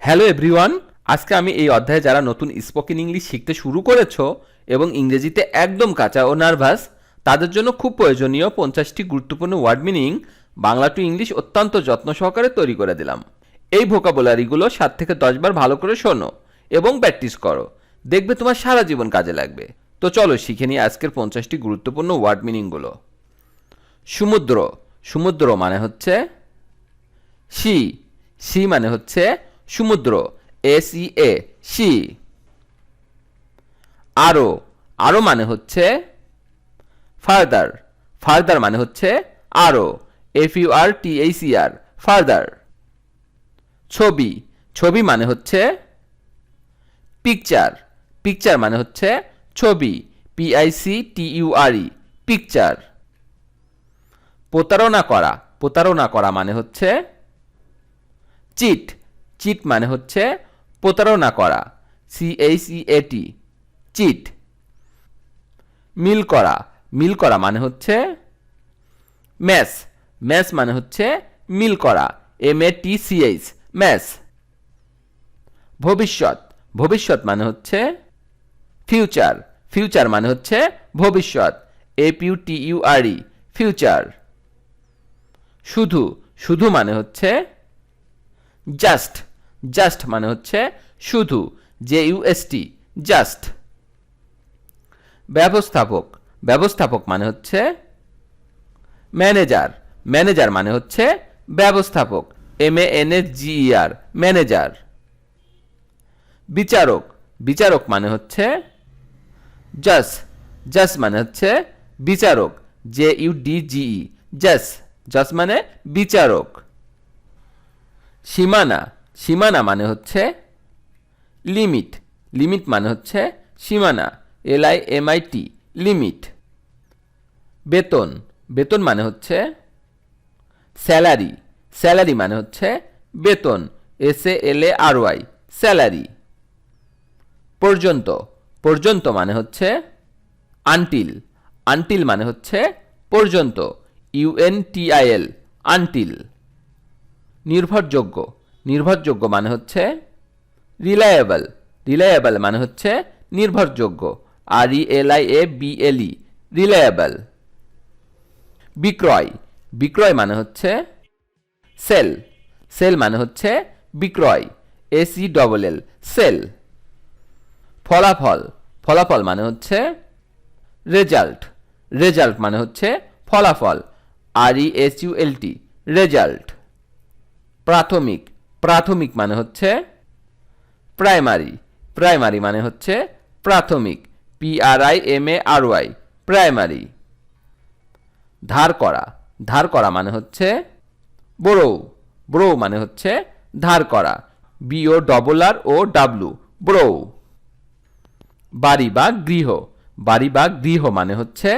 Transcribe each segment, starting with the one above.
Hello everyone, আজকে আমি এই অধ্যায়ে যারা নতুন স্পোকেন ইংলিশ শিখতে শুরু করেছো এবং ইংরেজিতে একদম কাঁচা ও নার্ভাস তাদের জন্য খুব প্রয়োজনীয় 50টি গুরুত্বপূর্ণ word meaning Bangla to English অত্যন্ত যত্ন সহকারে তৈরি করে দিলাম। এই ভোকাবুলারিগুলো 7 থেকে 10 বার ভালো করে শোনো এবং প্র্যাকটিস করো, দেখবে তোমার সারা জীবন কাজে লাগবে। তো চলো শিখে নিই আজকের 50টি গুরুত্বপূর্ণ ওয়ার্ড মিনিংগুলো। সমুদ্র, সমুদ্র মানে হচ্ছে সি, সি মানে হচ্ছে সমুদ্র, SEA সি। আরো, আরো মানে হচ্ছে ফার্দার, ফার্দার মানে হচ্ছে আরো, FURTHER ফার্দার। ছবি, ছবি মানে হচ্ছে পিকচার, পিকচার মানে হচ্ছে ছবি, PICTURE পিকচার। প্রতারণা করা, প্রতারণা করা মানে হচ্ছে চিট, চিট মানে হচ্ছে প্রতারণা করা, CHEAT চিট। মিল করা, মিল করা মানে হচ্ছে ম্যাচ, ম্যাচ মানে হচ্ছে মিল করা, MATCH ম্যাচ। ভবিষ্যৎ, ভবিষ্যৎ মানে হচ্ছে ফিউচার, ফিউচার মানে হচ্ছে ভবিষ্যৎ, FUTURE ফিউচার। শুধু, শুধু মানে হচ্ছে জাস্ট, জাস্ট মানে হচ্ছে শুধু, JUST জাস্ট। ব্যবস্থাপক, ব্যবস্থাপক মানে হচ্ছে ম্যানেজার, ম্যানেজার মানে হচ্ছে ব্যবস্থাপক, MANAGER ম্যানেজার। বিচারক, বিচারক মানে হচ্ছে জাজ, জাজ মানে হচ্ছে বিচারক, JUDGE জাজ, জাজ মানে বিচারক। সীমানা, সীমানা মানে হচ্ছে লিমিট, লিমিট মানে হচ্ছে সীমানা, LIMIT লিমিট। বেতন, বেতন মানে হচ্ছে স্যালারি, স্যালারি মানে হচ্ছে বেতন, SALARY স্যালারি। পর্যন্ত, পর্যন্ত মানে হচ্ছে আনটিল, আনটিল মানে হচ্ছে পর্যন্ত, UNTIL আনটিল। নির্ভরযোগ্য, নির্ভরযোগ্য মানে হচ্ছে রিলায়েবল, রিলায়েবল মানে হচ্ছে নির্ভরযোগ্য, RELIABLE রিলায়েবল। বিক্রয়, বিক্রয় মানে হচ্ছে সেল, সেল মানে হচ্ছে বিক্রয়, SELL সেল। ফলাফল, ফলাফল মানে হচ্ছে রেজাল্ট, রেজাল্ট মানে হচ্ছে ফলাফল, RESULT রেজাল্ট। প্রাথমিক, প্রাথমিক মানে হচ্ছে প্রাইমারি, প্রাইমারি মানে হচ্ছে প্রাথমিক, PRIMARY প্রাইমারি। ধার করা, ধার করা মানে হচ্ছে বোরো, বোরো মানে হচ্ছে ধার করা, BORROW বোরো। বাড়ি বা গৃহ, বাড়ি বা গৃহ মানে হচ্ছে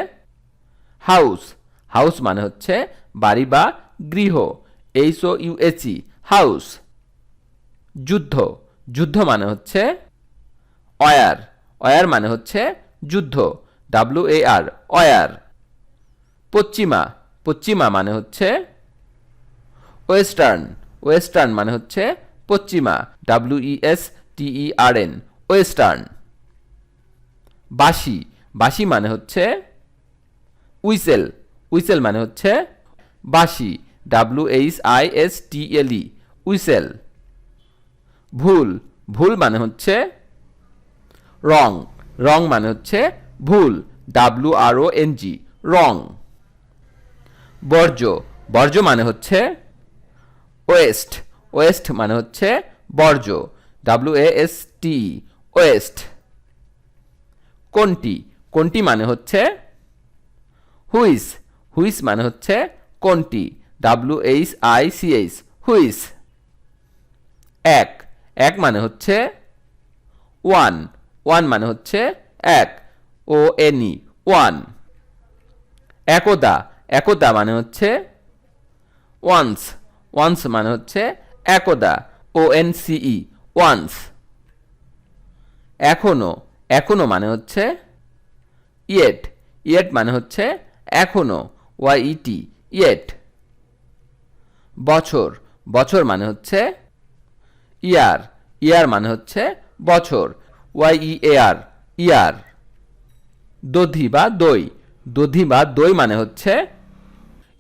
হাউস, হাউস মানে হচ্ছে বাড়ি বা গৃহ, HOUSE হাউস। যুদ্ধ, যুদ্ধ মানে হচ্ছে অয়ার, অয়ার মানে হচ্ছে যুদ্ধ, WAR অয়ার। পশ্চিমা, পশ্চিমা মানে হচ্ছে ওয়েস্টার্ন, ওয়েস্টার্ন মানে হচ্ছে পশ্চিমা, WESTERN ওয়েস্টার্ন। বাঁশি, বাঁশি মানে হচ্ছে উইসেল, উইসেল মানে হচ্ছে বাঁশি, WHISTLE উইসেল। ভুল, ভুল মানে হচ্ছে রং, রং মানে হচ্ছে ভুল, WRONG রং। বর্জ্য, বর্জ্য মানে হচ্ছে ওয়েস্ট, ওয়েস্ট মানে হচ্ছে বর্জ্য, WASTE ওয়েস্ট। কোনটি, কোনটি মানে হচ্ছে হুইস, হুইস মানে হচ্ছে কোনটি, WHICH হুইস। এক, এক মানে হচ্ছে ওয়ান, ওয়ান মানে হচ্ছে এক, ONE ওয়ান। একদা, একদা মানে হচ্ছে ওয়ান্স, ওয়ান্স মানে হচ্ছে একদা, ONCE ওয়ান্স। এখনো, এখনো মানে হচ্ছে ইয়েট, ইয়েট মানে হচ্ছে এখনো, YET ইয়েট। বছর, বছর মানে হচ্ছে ইয়ার, ইয়ার মানে হচ্ছে বছর, YEAR, ইয়ার। দধি বা দই, দধি বা দই মানে হচ্ছে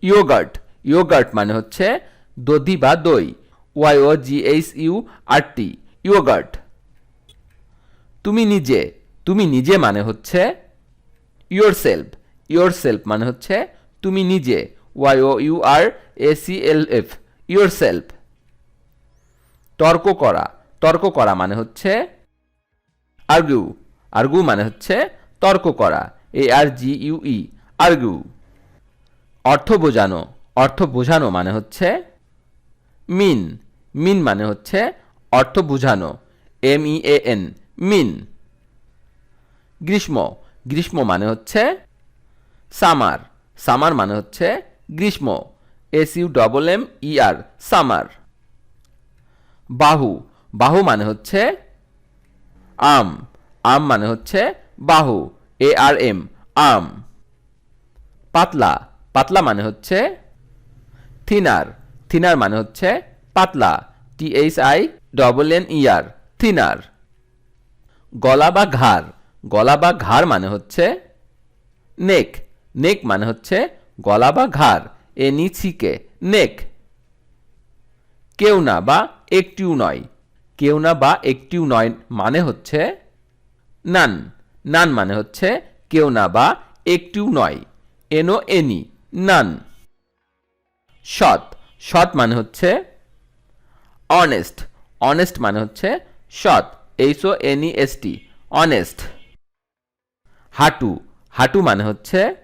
ইয়োগার্ট, ইয়োগার্ট মানে হচ্ছে দধি বা দই, YOGHURT, ইয়োগার্ট। তুমি নিজে, তুমি নিজে মানে হচ্ছে yourself, yourself মানে হচ্ছে তুমি নিজে, YOURACLF, yourself। তর্ক করা, তর্ক করা মানে হচ্ছে argue, argue মানে হচ্ছে তর্ক করা, ARGUE, argue। অর্থ বোঝানো, অর্থ বোঝানো মানে হচ্ছে মিন, মিন মানে হচ্ছে অর্থ বোঝানো, MEAN, মিন। গ্রীষ্ম, গ্রীষ্ম মানে হচ্ছে সামার, সামার মানে হচ্ছে গ্রীষ্ম, SUMMER, সামার। বাহু, বাহু মানে হচ্ছে আম, আম মানে হচ্ছে বাহু, ARM, আম। পাতলা, পাতলা মানে হচ্ছে থিনার, থিনার মানে হচ্ছে পাতলা, THINNER, থিনার। গলা বা ঘাড়, গলা বা ঘাড় মানে হচ্ছে নেক, নেক মানে হচ্ছে গলা বা ঘাড়, NECK, নেক। কেউ না বা একটিও নয়, কেউ না বা একটিও নয় মানে হচ্ছে নান, নান মানে হচ্ছে কেউ না বা একটিও নয়, NONE, নান। সৎ, সৎ মানে হচ্ছে অনেস্ট, অনেস্ট মানে হচ্ছে সৎ, HONEST, অনেস্ট। হাঁটু, হাঁটু মানে হচ্ছে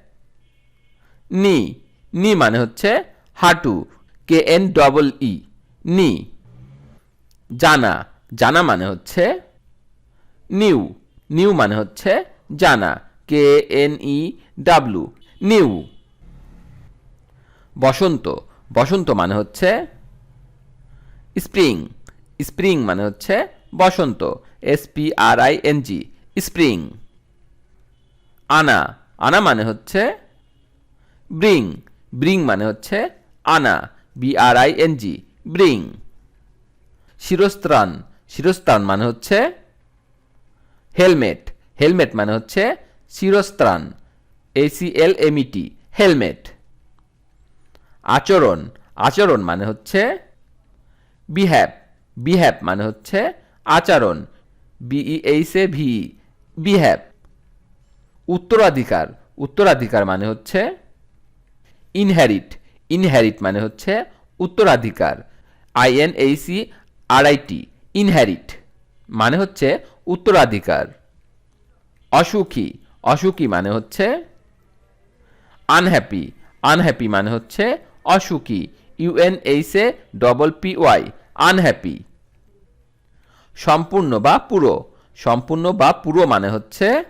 নি, নি মানে হচ্ছে হাঁটু, KNEE, নি। জানা, জানা মানে হচ্ছে নিউ, নিউ মানে হচ্ছে জানা, KNEW, নিউ। বসন্ত, বসন্ত মানে হচ্ছে স্প্রিং, স্প্রিং মানে হচ্ছে বসন্ত, SPRING, স্প্রিং। আনা, আনা মানে হচ্ছে ব্রিং, ব্রিং মানে হচ্ছে আনা, BRING, ব্রিং। শিরস্ত্রাণ, শিরস্ত্রাণ মানে হচ্ছে হেলমেট, হেলমেট মানে হচ্ছে শিরস্ত্রাণ, ACLMET, হেলমেট। আচরণ, আচরণ মানে হচ্ছে বিহেভ, বিহেভ মানে হচ্ছে আচরণ, BEHAVE, বিহেভ। উত্তরাধিকার, উত্তরাধিকার মানে হচ্ছে ইনহেরিট, ইনহেরিট মানে হচ্ছে উত্তরাধিকার, INHERIT, ইনহেরিট মানে হচ্ছে উত্তরাধিকার। অসুখী, অসুখী মানে হচ্ছে আনহ্যাপি, আনহ্যাপি মানে হচ্ছে অসুখী, UNHAPPY, আনহ্যাপি। সম্পূর্ণ বা পুরো, সম্পূর্ণ বা পুরো মানে হচ্ছে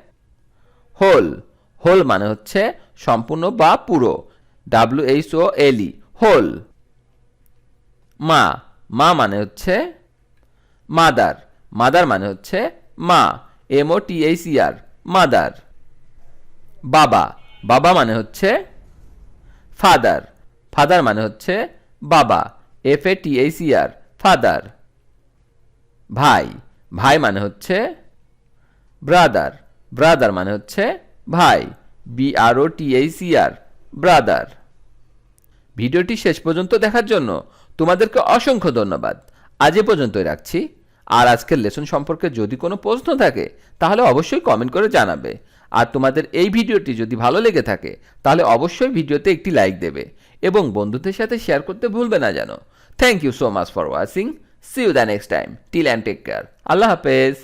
হোল, হোল মানে হচ্ছে সম্পূর্ণ বা পুরো, WHOLE, হোল। মা, মা মানে হচ্ছে মাদার, মাদার মানে হচ্ছে মা, MOTHER, মাদার। বাবা, বাবা মানে হচ্ছে ফাদার, ফাদার মানে হচ্ছে বাবা, FATHER, ফাদার। ভাই, ভাই মানে হচ্ছে ব্রাদার, ব্রাদার মানে হচ্ছে ভাই, BROTHER, ব্রাদার। ভিডিওটি শেষ পর্যন্ত দেখার জন্য তোমাদেরকে অসংখ্য ধন্যবাদ। আজ এ পর্যন্তই রাখছি। আর আজকের লেসন সম্পর্কে যদি কোনো প্রশ্ন থাকে তাহলে অবশ্যই কমেন্ট করে জানাবে। আর তোমাদের এই ভিডিওটি যদি ভালো লেগে থাকে তাহলে অবশ্যই ভিডিওতে একটি লাইক দেবে এবং বন্ধুদের সাথে শেয়ার করতে ভুলবে না যেন। Thank you so much for watching. See you the next time. Till and take care. আল্লাহ হাফেজ।